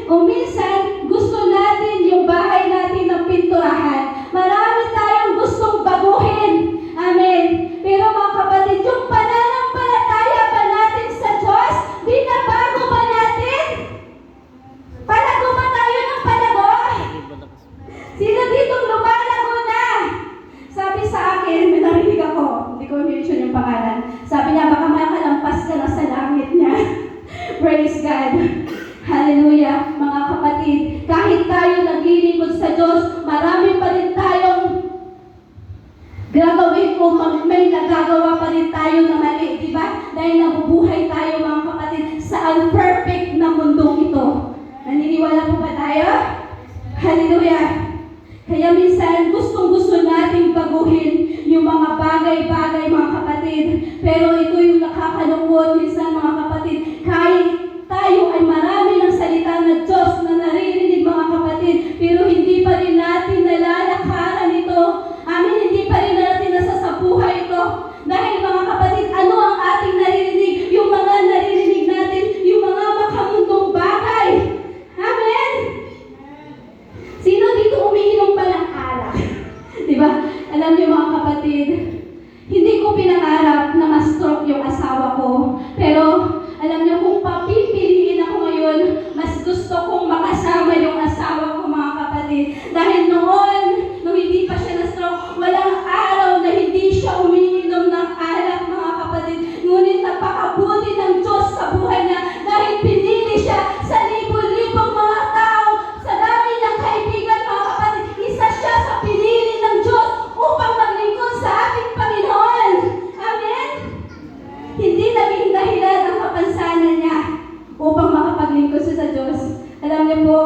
Kung minsan, gusto natin yung bahay natin ng pinturahan. Marami tayong gustong baguhin. Amen. Pero mga kapatid, yung pananampalataya ba natin sa Diyos, binabago ba natin? Palago ba tayo ng palago? Sino dito lumalago na? Sabi sa akin, may narinig ako, hindi ko mention yung pangalan. Sabi niya, baka makalampas ka na sa langit niya. Praise God. Hallelujah. Mga kapatid, kahit tayo naglilingkod sa Diyos, marami pa rin tayong gagawin ko, may nagagawa pa rin tayo na mali, di ba? Dahil nabubuhay tayo, mga kapatid, sa unperfect na mundong ito. Naniniwala po ba tayo? Hallelujah. Kaya minsan, gustong-gusto nating baguhin yung mga bagay-bagay, mga kapatid. Pero ito yung nakakalungkot minsan, mga kapatid. Kahit tayo ay marami ng salita ng Diyos na naririnig, mga kapatid, pero hindi pa rin natin nalalakaran ito. Amin, hindi pa rin natin nasasabuhay ito. Dahil, mga kapatid, ano ang ating naririnig? Yung mga naririnig natin, yung mga makamundong bagay. Amen? Sino dito umiinom pa ng alak? Diba? Alam niyo, mga kapatid, hindi ko pinangarap na ma-stroke yung asawa ko. Pero, alam niyo, kung papipiliin ako ngayon, mas gusto kong makasama yung asawa ko, mga kapatid. Dahil noon, nung hindi pa siya na-stroke, walang araw na hindi siya umiinom ng alak, mga kapatid. Ngunit napakabuti ng Diyos sa buhay niya dahil pinili siya sa libo-libong mga tao, sa dami niyang kaibigan, mga kapatid. Isa siya sa pinili ng Diyos upang maglingkod sa ating Panginoon. Amen? Hindi naging dahilan ang kapansanan niya upang makapaglingkod siya sa Diyos. Alam niyo po,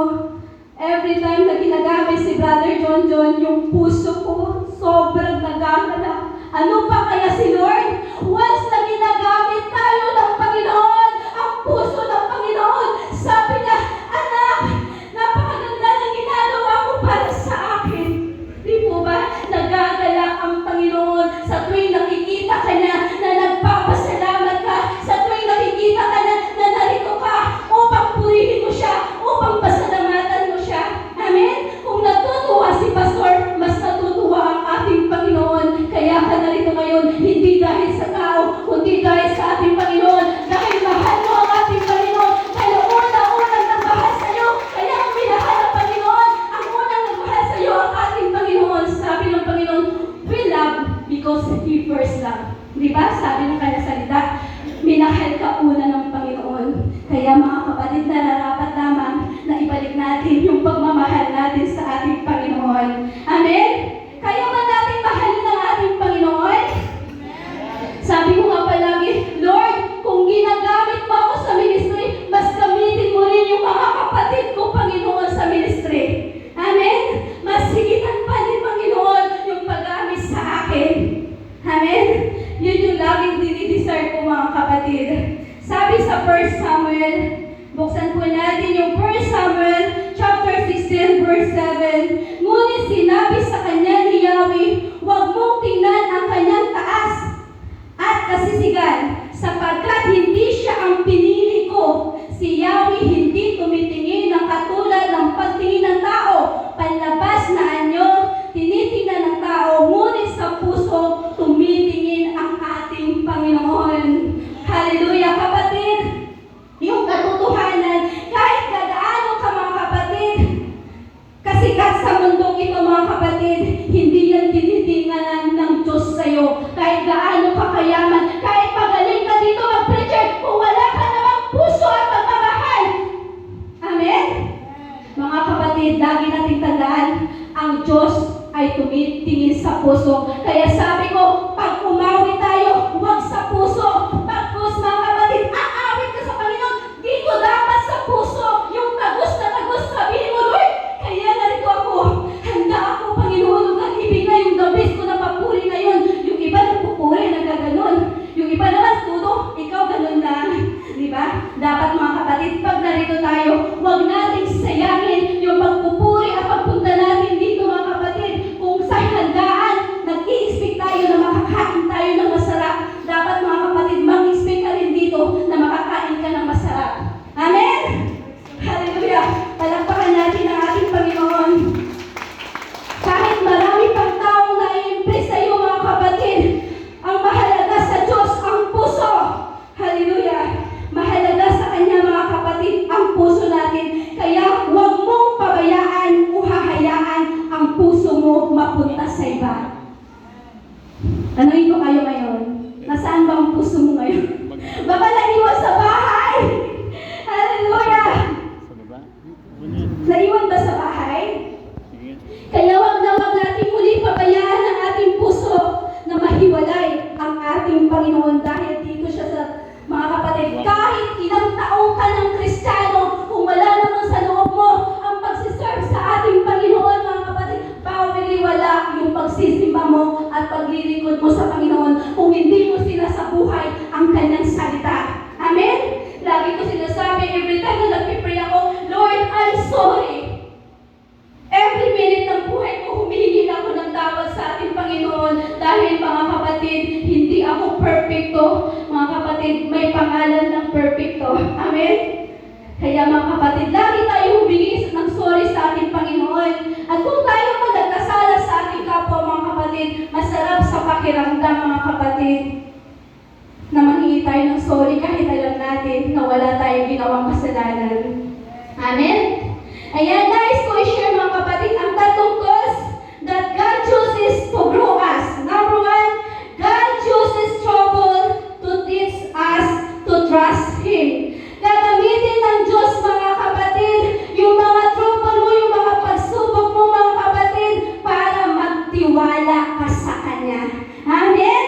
every time na ginagamit si Brother John, yung puso ko sobrang nagagala. Ano pa kaya si Lord? Once na ginagamit tayo ng Panginoon, ang puso ng Panginoon, sabi niya, anak, napakaganda ng ginagawa mo para sa akin. Di po ba? Nagagala ang Panginoon sa tuwing nakikita ka niya na nagpapasalamat ka, sa tuwing nakikita ka na narito ka upang purihin mo siya, upang pasalamatan mo siya. Amen? Kung natutuwa si Pastor, mas natutuwa ang ating Panginoon. Kaya ka narito ngayon, hindi dahil sa tao, kundi dahil sa ating Panginoon. Dahil mahal mo ang ating Panginoon. Kaya unang-unang nagmahal sa iyo. Kaya ang minahal ng Panginoon, ang unang nagmahal sa iyo ang ating Panginoon. Sabi ng Panginoon, we love because He first loved. Di ba? Sabi ng kanyang salita, minahal ka una ng Panginoon. Kaya mga kapatid, nararapat lamang na ibalik natin yung pagmamahal natin sa ating Panginoon. Amen? Kaya ba natin mahalin ang ating Panginoon? Sabi ko nga palagi, Lord, kung ginagamit mo ako sa ministry, mas gamitin mo rin yung mga kapatid ko, Panginoon, sa ministry. Amen? Mas higitan pa din, Panginoon, yung paggamit sa akin. Amen? Yun yung laging dinidesire ko, mga kapatid. Sabi sa 1 Samuel, buksan po natin yung 1 Samuel chapter 16 verse 7. Ngunit sinabi sa kanya ni Yahweh, huwag mong tingnan ang kanyang taas at kasisigan, sapagkat hindi siya ang pinili ko. Si Yahweh hindi tumitingin ng katulad ng pagtingin ng tao. Panlabas na anyo, tinitingnan ng tao, ngunit sa puso, tumitingin ang ating Panginoon. Hallelujah, kapatid! Yung katotohanan, kahit gagaano ka, mga kapatid, kasikat sa mundong ito, mga kapatid, hindi yan tinitingnan ng Diyos sa'yo. Kahit gaano ka kayaman, kahit magaling ka dito mag-preacher, kung wala ka namang puso at pagmamahal. Amen? Mga kapatid, lagi nating tandaan, ang Diyos ay tumitingin sa puso. Kaya sabi ko, pag umawi tayo, huwag sa puso. Pagkus, mga kapatid, aawit ka sa Panginoon. Dito dapat sa puso, yung tagus na tagus, sabihin mo, Lord, kaya narito ako. Handa ako, Panginoon, nag-ibig na yung gabis ko na papuri ngayon. Yung iba nagpupuri, nagkaganon. Yung iba naman, tuto, ikaw ganon lang. Diba? Dapat, mga kapatid, pag narito tayo, huwag nating sayangin yung pagpupuri at pagpunta natin dito, mga kapatid. Kung sa handaan, nag-i-expect tayo na makakain tayo ng masarap. Dapat, mga kapatid, mag-expect ka rin dito na makakain ka ng masarap. Amen? Hallelujah! Tanungin ko kayo ngayon, nasaan ba ang puso mo ngayon? Baka naiwan sa bahay! Hallelujah! Naiwan ba sa bahay? Kaya wag na wag natin muli pabayaan ang ating puso na mahiwalay ang ating Panginoon dahil dito siya sa mga kapatid. Kahit ilang taong ka ng Kristiyano, kung wala naman sa loob mo ang pagsiserve sa ating Panginoon, mga kapatid, wala yung pagsisimba mo at paglilingkod mo sa Panginoon kung hindi mo sinasabuhay ang kanyang salita. Amen? Lagi ko sinasabi, every time na nag-pray ako, Lord, I'm sorry. Every minute ng buhay ko, humihingi ako ng tawad sa ating Panginoon dahil mga kapatid, hindi ako perfecto. Mga kapatid, may pangalan ng perfecto. Amen? Kaya mga kapatid, lagi tayo humingi ng sorry sa ating Panginoon. At kung tayo man nagkasala sa ating kapwa mga kapatid, masarap sa pakiramdam mga kapatid na manghingi tayo ng sorry kahit alam natin na wala tayong ginawang kasalanan. Amen? Ayan, nais ko i-share mga kapatid ang tatlong cause that God chooses to grow us. Number one, God chooses trouble to teach us to trust Him. Gagamitin ng Diyos mga kapatid, yung mga trouble mo, yung mga pagsubok mo mga kapatid, para magtiwala ka sa Kanya. Amen?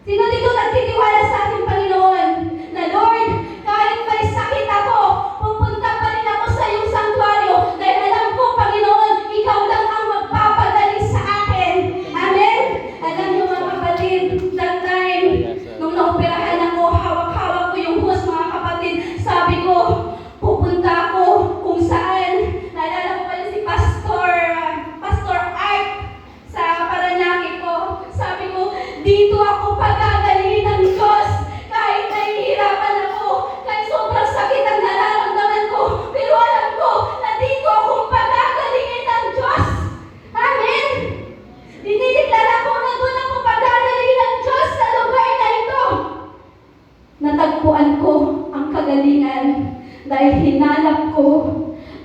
Sino dito nagtitiwala sa ating Panginoon? Na Lord, kahit may sakit ako, pupunta pa rin ako sa iyong sanctuaryo dahil alam ko, Panginoon, ikaw lang ang magpapagaling sa akin. Amen? Alam niyo mga kapatid, that time, nung naoperahan ako, hawak-hawak ko yung hose mga kapatid, sabi ko, pupunta ako kung saan. Naalala ko pa yun si Pastor Art sa Paranaque ko. Sabi ko, dito ako pagagalingin ng Diyos. Kahit nahihirapan ako, kahit sobrang sakit ang nararamdaman ko, pero alam ko na dito akong pagagalingin ng Diyos. Amen? Dinideklara ko na doon ako pagagalingin ng Diyos sa lugar na ito. Natagpuan ko ang kagalingan dahil hinanap ko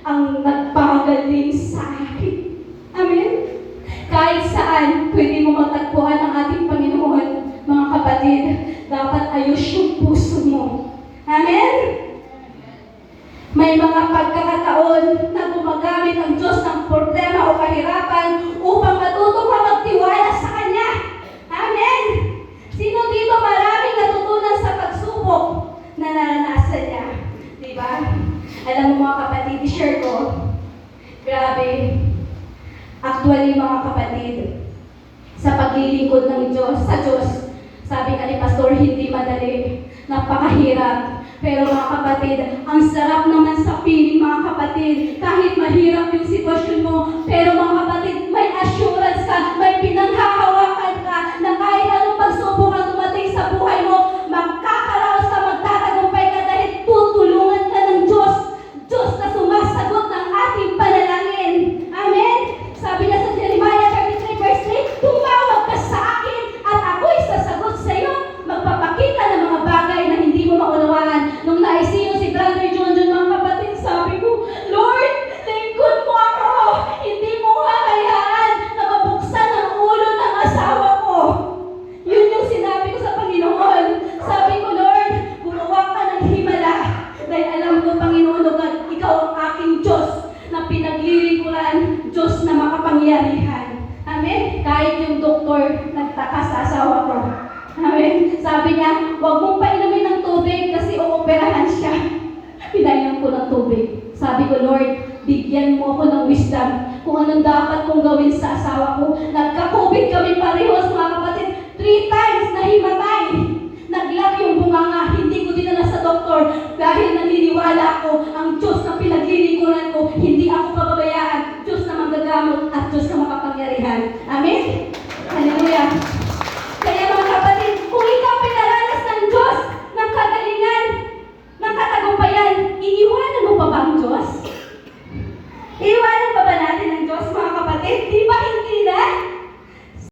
ang nagpagaling sa akin. Amen? Kahit saan, pwede mo matagpuan ang ating Panginoon, mga kapatid. Dapat ayos yung puso mo. Amen? May mga pagkakataon na gumagamit ang Diyos ng problema o kahirapan upang matuto ka magtiwala sa Kanya. Amen? Sino dito maraming natutunan sa pagsubok na naranasan niya? Diba? Alam mo mga kapatid, i-share ko. Grabe. Actually mga kapatid, sa paglilingkod ng Diyos, sa Diyos, sabi nga ni Pastor, hindi madali, napakahirap. Pero mga kapatid, ang sarap naman sa piling mga kapatid, kahit mahirap yung sitwasyon mo, pero mga kapatid, may assurance ka, may pinanghahawakan ka, na kahit anong pagsubok ang dumating sa buhay mo, magkakaraos ka, magtatagumpay ka dahil tutulungan ka ng Diyos. Diyos na sumasagot ng ating panalangin. Amen? Sabi niya sa Jeremiah 33 verse 3, tumawag ka sa akin at ako'y sasagot sa iyo. Magpapakita ng mga bagay na hindi mo maunawaan. Nung naisiyo si Brother John mga kapatid, sabi ko, Lord, lingkod mo ako. Hindi mo hayaan na mabuksan ang ulo ng asawa ko. Yun yung sinabi ko sa Panginoon. Sabi ko, Lord, gumawa ka ng himala. Dahil alam ko, Panginoon, ikaw ang aking Diyos na pinaglilingkuran, Diyos na makapangyarihan. Amen? Kahit yung doktor nagtaka sa asawa ko. Amen? Sabi niya, huwag mong painumin ng tubig kasi uoperahan siya. Pinainom ko ng tubig. Sabi ko, Lord, bigyan mo ako ng wisdom kung anong dapat kong gawin sa asawa ko. Nagka-COVID kami parehos, mga kapatid. 3 times na himatay. Naglag yung bunganga. Hindi ko dinala sa doktor dahil naniniwala ako ang Diyos na